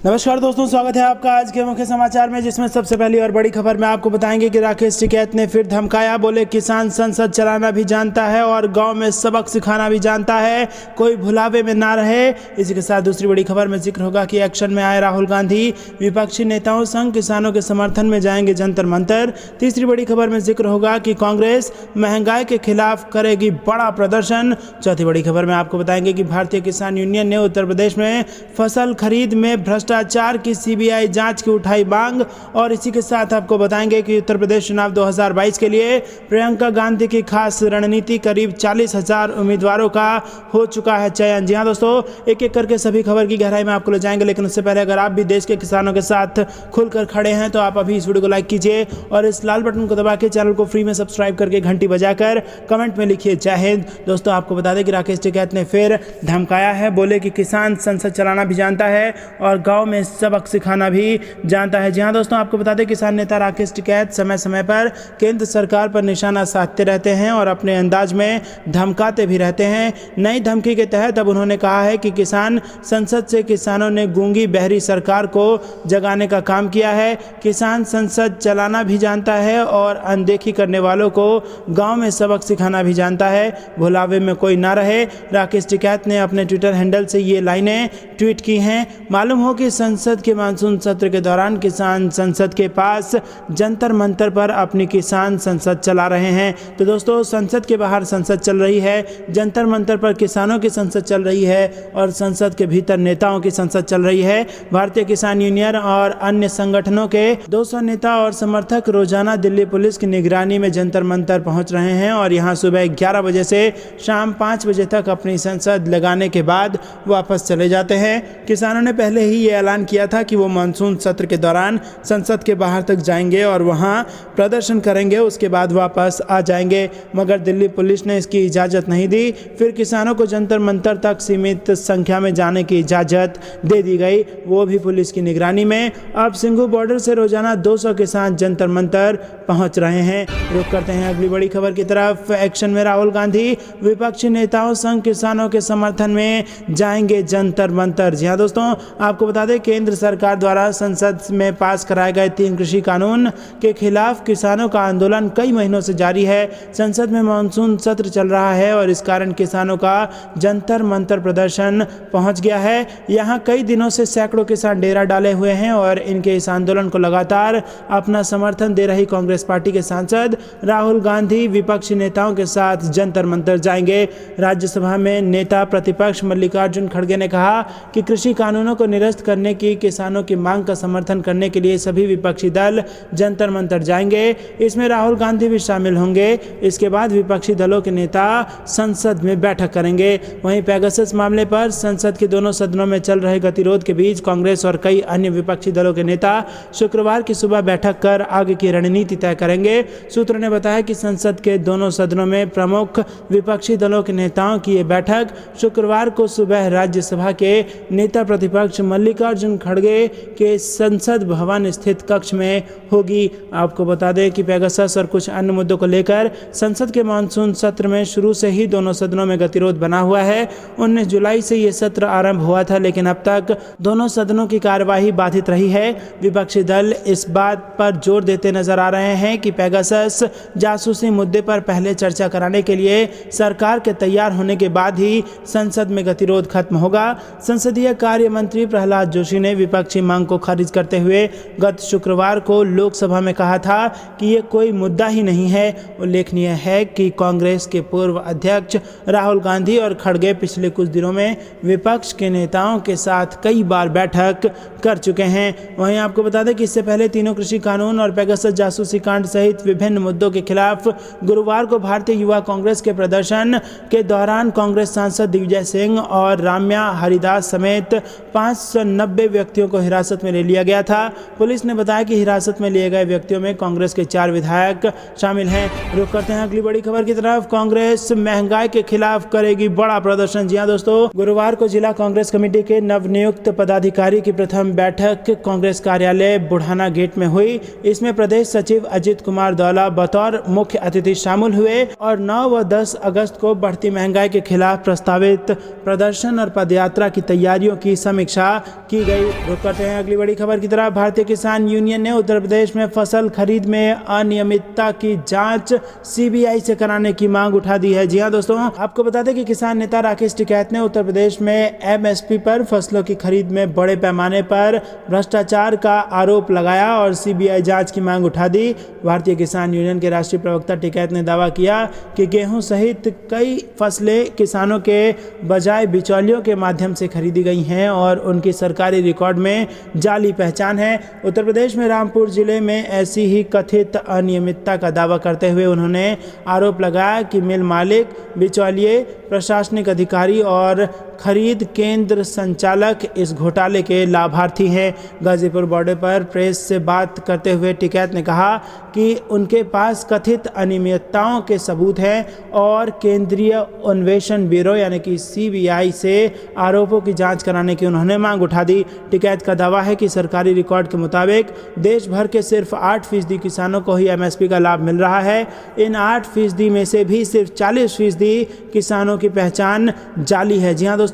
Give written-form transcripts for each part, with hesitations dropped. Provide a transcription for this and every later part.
नमस्कार दोस्तों, स्वागत है आपका आज के मुख्य समाचार में, जिसमें सबसे पहली और बड़ी खबर में आपको बताएंगे कि राकेश टिकैत ने फिर धमकाया। बोले किसान संसद चलाना भी जानता है और गांव में सबक सिखाना भी जानता है, कोई भुलावे में ना रहे। इसी के साथ दूसरी बड़ी खबर में जिक्र होगा कि एक्शन में आए राहुल गांधी, विपक्षी नेताओं संग किसानों के समर्थन में जाएंगे जंतर मंतर। तीसरी बड़ी खबर में जिक्र होगा कि कांग्रेस महंगाई के खिलाफ करेगी बड़ा प्रदर्शन। चौथी बड़ी खबर में आपको बताएंगे कि भारतीय किसान यूनियन ने उत्तर प्रदेश में फसल खरीद में भ्रष्टाचार की सीबीआई जांच की उठाई मांग। और इसी के साथ आपको बताएंगे कि उत्तर प्रदेश चुनाव 2022 के लिए प्रियंका गांधी की खास रणनीति, करीब 40,000 उम्मीदवारों का हो चुका है चयन। जी हां दोस्तों, एक एक करके सभी खबर की गहराई में आपको ले जाएंगे, लेकिन उससे पहले अगर आप भी देश के किसानों के साथ खुलकर खड़े हैं तो आप अभी इस वीडियो को लाइक कीजिए और इस लाल बटन को दबा के चैनल को फ्री में सब्सक्राइब करके घंटी बजाकर कमेंट में लिखिए जय हिंद। दोस्तों, आपको बता दें कि राकेश टिकैत ने फिर धमकाया है। बोले कि किसान संसद चलाना भी जानता है और गांव में सबक सिखाना भी जानता है। जी हां दोस्तों, आपको बता दें किसान नेता राकेश टिकैत समय समय पर केंद्र सरकार पर निशाना साधते रहते हैं और अपने अंदाज में धमकाते भी रहते हैं। नई धमकी के तहत अब उन्होंने कहा है कि किसान संसद से किसानों ने गूंगी बहरी सरकार को जगाने का काम किया है। किसान संसद चलाना भी जानता है और अनदेखी करने वालों को गांव में सबक सिखाना भी जानता है, भुलावे में कोई ना रहे। राकेश टिकैत ने अपने ट्विटर हैंडल से ये लाइनें ट्वीट की हैं। मालूम हो कि संसद के मानसून सत्र के दौरान किसान संसद के पास जंतर मंतर पर अपनी किसान संसद चला रहे हैं। तो दोस्तों, संसद के बाहर संसद चल रही है, जंतर मंतर पर किसानों की संसद चल रही है और संसद के भीतर नेताओं की संसद चल रही है। भारतीय किसान यूनियन और अन्य संगठनों के 200 नेता और समर्थक रोजाना दिल्ली पुलिस की निगरानी में जंतर मंतर पहुंच रहे हैं और यहां सुबह 11 बजे से शाम 5 बजे तक अपनी संसद लगाने के बाद वापस चले जाते हैं। किसानों ने पहले ही ये ऐलान किया था कि वो मानसून सत्र के दौरान संसद के बाहर तक जाएंगे और वहां प्रदर्शन करेंगे, उसके बाद वापस आ जाएंगे, मगर दिल्ली पुलिस ने इसकी इजाज़त नहीं दी। फिर किसानों को जंतर मंतर तक सीमित संख्या में जाने की इजाज़त दे दी गई, वो भी पुलिस की निगरानी में। अब सिंघू बॉर्डर से रोजाना 200 किसान जंतर मंतर पहुंच रहे हैं। रुक करते हैं अगली बड़ी खबर की तरफ। एक्शन में राहुल गांधी, विपक्षी नेताओं संग किसानों के समर्थन में जाएंगे जंतर मंतर। जी हाँ दोस्तों, आपको बता दें केंद्र सरकार द्वारा संसद में पास कराए गए 3 कृषि कानून के खिलाफ किसानों का आंदोलन कई महीनों से जारी है। संसद में मानसून सत्र चल रहा है और इस कारण किसानों का जंतर मंतर प्रदर्शन पहुंच गया है। यहां कई दिनों से सैकड़ों किसान डेरा डाले हुए हैं और इनके इस आंदोलन को लगातार अपना समर्थन दे रही कांग्रेस पार्टी के सांसद राहुल गांधी विपक्षी नेताओं के साथ जंतर मंतर जाएंगे। राज्यसभा में नेता प्रतिपक्ष मल्लिकार्जुन खड़गे ने कहा कि कृषि कानूनों को निरस्त करने की किसानों की मांग का समर्थन करने के लिए सभी विपक्षी दल जंतर मंतर जाएंगे। इसमें राहुल गांधी भी शामिल होंगे। इसके बाद विपक्षी दलों के नेता संसद में बैठक करेंगे। वहीं पेगासस मामले पर संसद के दोनों सदनों में चल रहे गतिरोध के बीच कांग्रेस और कई अन्य विपक्षी दलों के नेता शुक्रवार की सुबह बैठक कर आगे की रणनीति तय करेंगे। सूत्रों ने बताया कि संसद के दोनों सदनों में प्रमुख विपक्षी दलों के नेताओं की ये बैठक शुक्रवार को सुबह राज्यसभा के नेता प्रतिपक्ष मल्लिकार्जुन खड़गे के संसद भवन स्थित कक्ष में होगी। आपको बता दें कि पेगासस और कुछ अन्य मुद्दों को लेकर संसद के मानसून सत्र में शुरू से ही दोनों सदनों में गतिरोध बना हुआ है। 19 जुलाई से ये सत्र आरंभ हुआ था, लेकिन अब तक दोनों सदनों की कार्यवाही बाधित रही है। विपक्षी दल इस बात पर जोर देते नजर आ रहे हैं कि पेगासस जासूसी मुद्दे पर पहले चर्चा कराने के लिए सरकार के तैयार होने के बाद ही संसद में गतिरोध खत्म होगा। संसदीय कार्य मंत्री प्रहलाद जोशी ने विपक्षी मांग को खारिज करते हुए गत शुक्रवार को लोकसभा में कहा था कि ये कोई मुद्दा ही नहीं है। उल्लेखनीय है कि कांग्रेस के पूर्व अध्यक्ष राहुल गांधी और खड़गे पिछले कुछ दिनों में विपक्ष के नेताओं के साथ कई बार बैठक कर चुके हैं। वहीं आपको बता दें कि इससे पहले तीनों कृषि कानून और पेगासस जासूसी कांड सहित विभिन्न मुद्दों के खिलाफ गुरुवार को भारतीय युवा कांग्रेस के प्रदर्शन के दौरान कांग्रेस सांसद दिग्विजय सिंह और राम्या हरिदास समेत 590 व्यक्तियों को हिरासत में ले लिया गया था। पुलिस ने बताया कि हिरासत में लिए गए व्यक्तियों में कांग्रेस के 4 विधायक शामिल हैं। रुक करते हैं अगली बड़ी खबर की तरफ। कांग्रेस महंगाई के खिलाफ करेगी बड़ा प्रदर्शन। जी हां दोस्तों, गुरुवार को जिला कांग्रेस कमेटी के नवनियुक्त पदाधिकारी की प्रथम बैठक कांग्रेस कार्यालय बुढ़ाना गेट में हुई। इसमें प्रदेश सचिव अजित कुमार दौला बतौर मुख्य अतिथि शामिल हुए और 9 व 10 अगस्त को बढ़ती महंगाई के खिलाफ प्रस्तावित प्रदर्शन और पदयात्रा की तैयारियों की समीक्षा की गई। रुक करते हैं अगली बड़ी खबर की तरफ। भारतीय किसान यूनियन ने उत्तर प्रदेश में फसल खरीद में अनियमितता की जांच सीबीआई से कराने की मांग उठा दी है। जी हां दोस्तों, आपको बता दें कि किसान नेता राकेश टिकैत ने उत्तर प्रदेश में एमएसपी पर फसलों की खरीद में बड़े पैमाने पर भ्रष्टाचार का आरोप लगाया और सीबीआई जांच की मांग उठा दी। भारतीय किसान यूनियन के राष्ट्रीय प्रवक्ता टिकैत ने दावा किया कि गेहूं सहित कई फसलें किसानों के बजाय बिचौलियों के माध्यम से खरीदी गई हैं और उनकी सरकारी रिकॉर्ड में जाली पहचान है। उत्तर प्रदेश में रामपुर जिले में ऐसी ही कथित अनियमितता का दावा करते हुए उन्होंने आरोप लगाया कि मिल मालिक, बिचौलिए, प्रशासनिक अधिकारी और खरीद केंद्र संचालक इस घोटाले के लाभार्थी हैं। गाजीपुर बॉर्डर पर प्रेस से बात करते हुए टिकैत ने कहा कि उनके पास कथित अनियमितताओं के सबूत हैं और केंद्रीय अन्वेषण ब्यूरो यानी कि सीबीआई से आरोपों की जांच कराने की उन्होंने मांग उठा दी। टिकैत का दावा है कि सरकारी रिकॉर्ड के मुताबिक देश भर के सिर्फ 8% किसानों को ही एमएसपी का लाभ मिल रहा है। इन 8% में से भी सिर्फ 40% किसानों की पहचान जाली है। जी हाँ दोस्तों,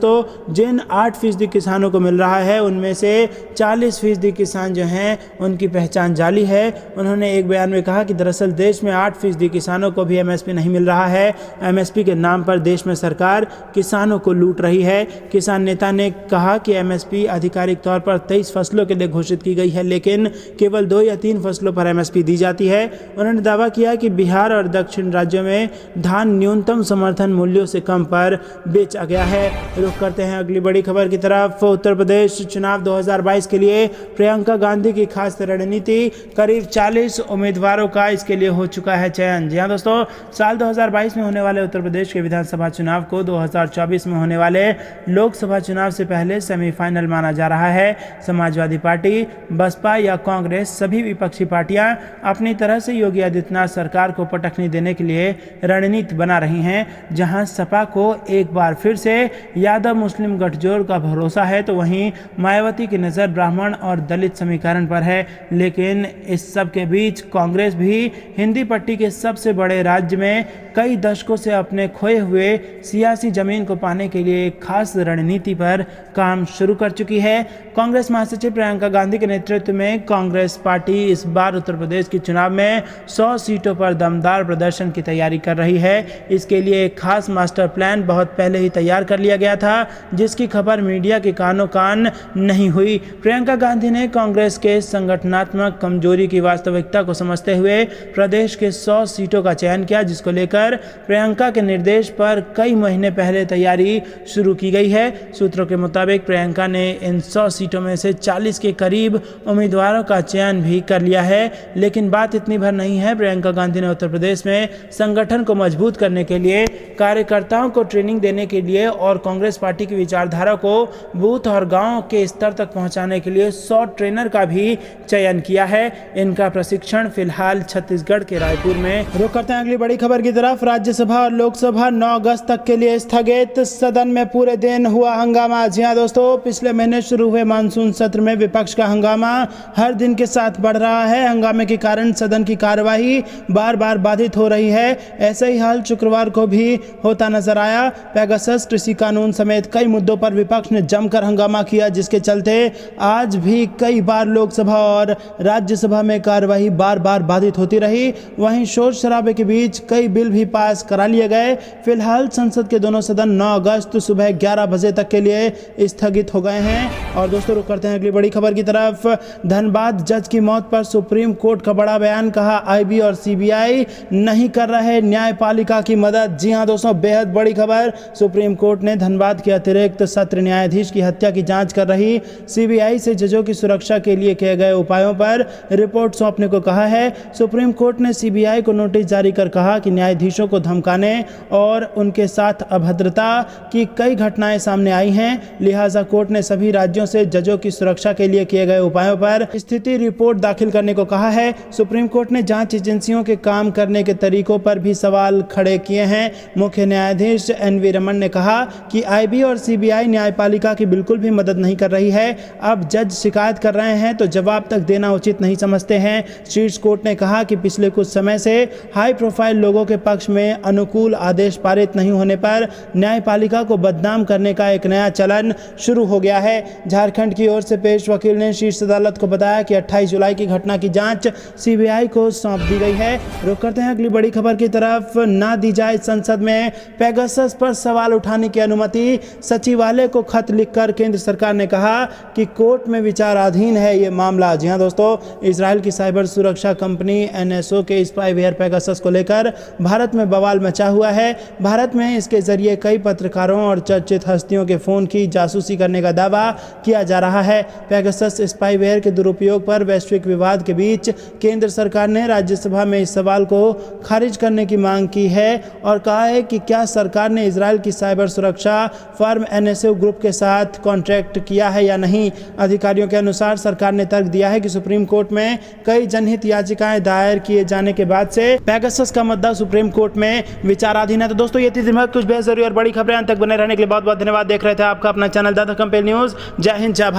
जिन 8% किसानों को मिल रहा है उनमें से 40% किसान जो हैं उनकी पहचान जाली है। उन्होंने एक बयान में कहा कि दरअसल देश में 8% किसानों को भी एमएसपी नहीं मिल रहा है। एमएसपी के नाम पर देश में सरकार किसानों को लूट रही है। किसान नेता ने कहा कि एमएसपी आधिकारिक तौर पर 23 फसलों के लिए घोषित की गई है, लेकिन केवल 2 या 3 फसलों पर एमएसपी दी जाती है। उन्होंने दावा किया कि बिहार और दक्षिण राज्यों में धान न्यूनतम समर्थन मूल्यों से कम पर बेचा गया है। रुख करते हैं अगली बड़ी खबर की तरफ। उत्तर प्रदेश चुनाव 2022 के लिए प्रियंका गांधी की खास रणनीति, करीब 40 उम्मीदवारों का इसके लिए हो चुका है चयन। जी हाँ दोस्तों, साल 2022 में होने वाले उत्तर प्रदेश के विधानसभा चुनाव को 2024 में होने वाले लोकसभा चुनाव से पहले सेमीफाइनल माना जा रहा है। समाजवादी पार्टी, बसपा या कांग्रेस, सभी विपक्षी पार्टियां अपनी तरह से योगी आदित्यनाथ सरकार को पटखनी देने के लिए रणनीति बना रही हैं। जहां सपा को एक बार फिर से यादव मुस्लिम गठजोड़ का भरोसा है, तो वहीं मायावती की नज़र ब्राह्मण और दलित समीकरण पर है। लेकिन इस सब के बीच कांग्रेस भी हिंदी पट्टी के सबसे बड़े राज्य में कई दशकों से अपने खोए हुए सियासी जमीन को पाने के लिए एक खास रणनीति पर काम शुरू कर चुकी है। कांग्रेस महासचिव प्रियंका गांधी के नेतृत्व में कांग्रेस पार्टी इस बार उत्तर प्रदेश के चुनाव में 100 सीटों पर दमदार प्रदर्शन की तैयारी कर रही है। इसके लिए एक खास मास्टर प्लान बहुत पहले ही तैयार कर लिया गया था, जिसकी खबर मीडिया के कानों कान नहीं हुई। प्रियंका गांधी ने कांग्रेस के संगठनात्मक कमजोरी की वास्तविकता को समझते हुए प्रदेश के 100 सीटों का चयन किया, जिसको लेकर प्रियंका के निर्देश पर कई महीने पहले तैयारी शुरू की गई है। सूत्रों के मुताबिक प्रियंका ने इन 100 सीटों में से 40 के करीब उम्मीदवारों का चयन भी कर लिया है। लेकिन बात इतनी भर नहीं है। प्रियंका गांधी ने उत्तर प्रदेश में संगठन को मजबूत करने के लिए, कार्यकर्ताओं को ट्रेनिंग देने के लिए और कांग्रेस पार्टी की विचारधारा को बूथ और गांव के स्तर तक पहुंचाने के लिए 100 ट्रेनर का भी चयन किया है। इनका प्रशिक्षण फिलहाल छत्तीसगढ़ के रायपुर में। रुक करते हैं अगली बड़ी खबर की तरफ। राज्यसभा और लोकसभा 9 अगस्त तक के लिए स्थगित, सदन में पूरे दिन हुआ हंगामा। जी हाँ दोस्तों, पिछले महीने शुरू हुए मानसून सत्र में विपक्ष का हंगामा हर दिन के साथ बढ़ रहा है। हंगामे के कारण सदन की कार्यवाही बार बार बाधित हो रही है। ऐसा ही हाल शुक्रवार को भी होता नजर आया। पेगासस, कृषि कानून समेत कई मुद्दों पर विपक्ष ने जमकर हंगामा किया, जिसके चलते आज भी कई बार लोकसभा और राज्यसभा में कार्यवाही बार बार बाधित होती रही। वहीं शोर शराबे के बीच कई बिल भी पास करा लिए गए। फिलहाल संसद के दोनों सदन 9 अगस्त सुबह 11 बजे तक के लिए स्थगित हो गए हैं। और दोस्तों, रुक करते हैं अगली बड़ी खबर की तरफ। धनबाद जज की मौत पर सुप्रीम कोर्ट का बड़ा बयान, कहा आईबी और सीबीआई नहीं कर रहे न्यायपालिका की मदद। जी हां दोस्तों, बेहद बड़ी खबर। सुप्रीम कोर्ट ने धनबाद के अतिरिक्त सत्र न्यायाधीश की हत्या की जांच कर रही सीबीआई से जजों की सुरक्षा के लिए किए गए उपायों पर रिपोर्ट सौंपने को कहा है। सुप्रीम कोर्ट ने सीबीआई को नोटिस जारी कर कहा कि न्यायाधीशों को धमकाने और उनके साथ अभद्रता की कई घटनाएं सामने आई हैं। लिहाजा कोर्ट ने सभी राज्यों से जजों की सुरक्षा के लिए किए गए उपायों पर स्थिति रिपोर्ट दाखिल करने को कहा है। सुप्रीम कोर्ट ने जांच एजेंसियों के काम करने के तरीकों पर भी सवाल खड़े किए हैं। मुख्य न्यायाधीश एनवी रमन ने कहा कि आईबी और सीबीआई न्यायपालिका की बिल्कुल भी मदद नहीं कर रही है। अब जज शिकायत कर रहे हैं तो जवाब तक देना उचित नहीं समझते हैं। शीर्ष कोर्ट ने कहा कि पिछले कुछ समय से हाई प्रोफाइल लोगों के पक्ष पक्ष में अनुकूल आदेश पारित नहीं होने पर न्यायपालिका को बदनाम करने का एक नया चलन शुरू हो गया है। झारखंड की ओर से पेश वकील ने शीर्ष अदालत को बताया कि 28 जुलाई की घटना की जांच सीबीआई को सौंप दी गई है। रुक करते हैं अगली बड़ी खबर की तरफ। ना दी जाए संसद में पेगासस पर सवाल उठाने की अनुमति, सचिवालय को खत लिखकर केंद्र सरकार ने कहा कि कोर्ट में विचाराधीन है ये मामला। जी हां दोस्तों, इजराइल की साइबर सुरक्षा कंपनी एनएसओ के स्पाईवेयर पेगासस को लेकर भारत में बवाल मचा हुआ है। भारत में इसके जरिए कई पत्रकारों और चर्चित हस्तियों के फोन की जासूसी करने का दावा किया जा रहा है। पेगासस स्पाईवेयर के दुरुपयोग पर वैश्विक विवाद के बीच केंद्र सरकार ने राज्यसभा में इस सवाल को खारिज करने की मांग की है और कहा है कि क्या सरकार ने इजराइल की साइबर सुरक्षा फर्म एनएसओ ग्रुप के साथ कॉन्ट्रैक्ट किया है या नहीं। अधिकारियों के अनुसार सरकार ने तर्क दिया है कि सुप्रीम कोर्ट में कई जनहित याचिकाएं दायर किए जाने के बाद से पेगासस का मुद्दा सुप्रीम कोर्ट में विचाराधीन है। तो दोस्तों, ये थी दिन भर कुछ बेहद जरूरी और बड़ी खबरें। अंत तक बने रहने के लिए बहुत बहुत धन्यवाद। देख रहे थे आपका अपना चैनल दादा कंपेल न्यूज। जय हिंद, जय भारत।